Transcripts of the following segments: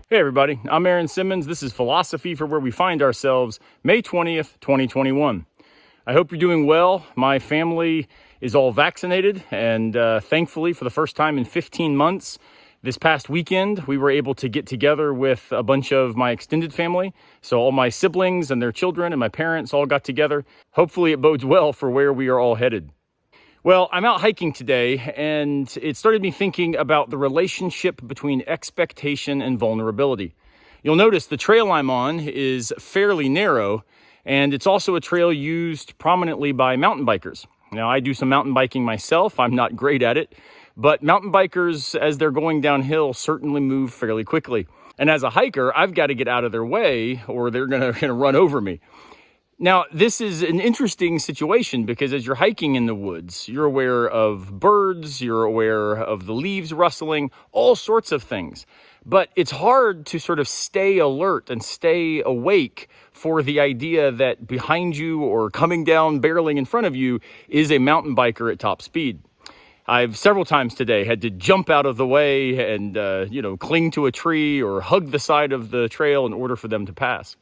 Hey everybody, I'm Simmons. This is Philosophy for Where We Find Ourselves, May 20th, 2021. I hope you're doing well. My family is all vaccinated, and thankfully for the first time in 15 months, this past weekend, we were able to get together with a bunch of my extended family. So all my siblings and their children and my parents all got together. Hopefully it bodes well for where we are all headed. Well, I'm out hiking today, and it started me thinking about the relationship between expectation and vulnerability. You'll notice the trail I'm on is fairly narrow, and it's also a trail used prominently by mountain bikers. Now, I do some mountain biking myself. I'm not great at it, but mountain bikers, as they're going downhill, certainly move fairly quickly. And as a hiker, I've got to get out of their way, or they're going to run over me. Now, this is an interesting situation because as you're hiking in the woods, you're aware of birds, you're aware of the leaves rustling, all sorts of things. But it's hard to sort of stay alert and stay awake for the idea that behind you or coming down, barreling in front of you is a mountain biker at top speed. I've several times today had to jump out of the way and, cling to a tree or hug the side of the trail in order for them to pass.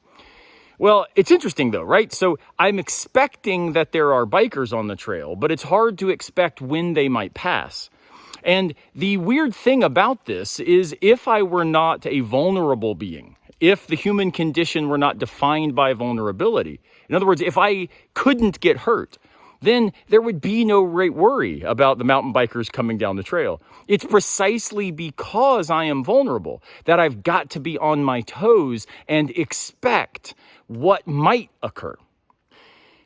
Well, it's interesting though, right? So I'm expecting that there are bikers on the trail, but it's hard to expect when they might pass. And the weird thing about this is if I were not a vulnerable being, if the human condition were not defined by vulnerability, in other words, if I couldn't get hurt, then there would be no great worry about the mountain bikers coming down the trail. It's precisely because I am vulnerable that I've got to be on my toes and expect what might occur.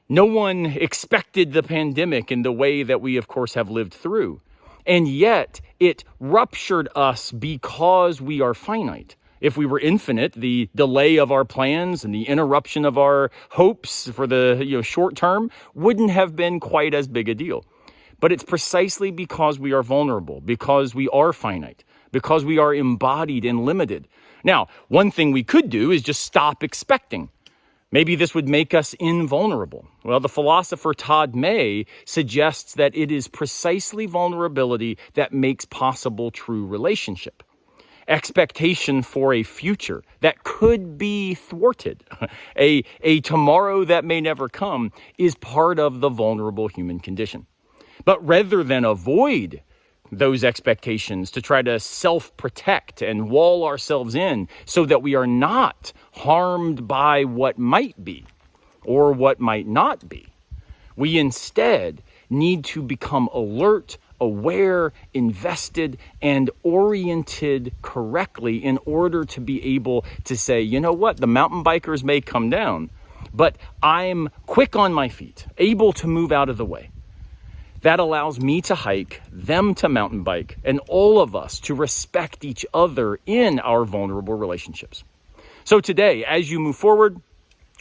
No one expected the pandemic in the way that we, of course, have lived through. And yet it ruptured us because we are finite. If we were infinite, the delay of our plans and the interruption of our hopes for the short term wouldn't have been quite as big a deal. But it's precisely because we are vulnerable, because we are finite, because we are embodied and limited. Now, one thing we could do is just stop expecting. Maybe this would make us invulnerable. Well, the philosopher Todd May suggests that it is precisely vulnerability that makes possible true relationship. Expectation for a future that could be thwarted, a tomorrow that may never come, is part of the vulnerable human condition. But rather than avoid those expectations to try to self-protect and wall ourselves in so that we are not harmed by what might be or what might not be, we instead need to become alert, aware, invested, and oriented correctly in order to be able to say, you know what, the mountain bikers may come down, but I'm quick on my feet, able to move out of the way. That allows me to hike, them to mountain bike, and all of us to respect each other in our vulnerable relationships. So today, as you move forward,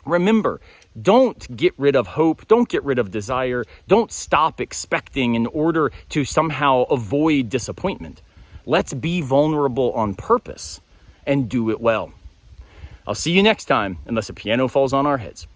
remember, don't get rid of hope, don't get rid of desire, don't stop expecting in order to somehow avoid disappointment. Let's be vulnerable on purpose and do it well. I'll see you next time, unless a piano falls on our heads.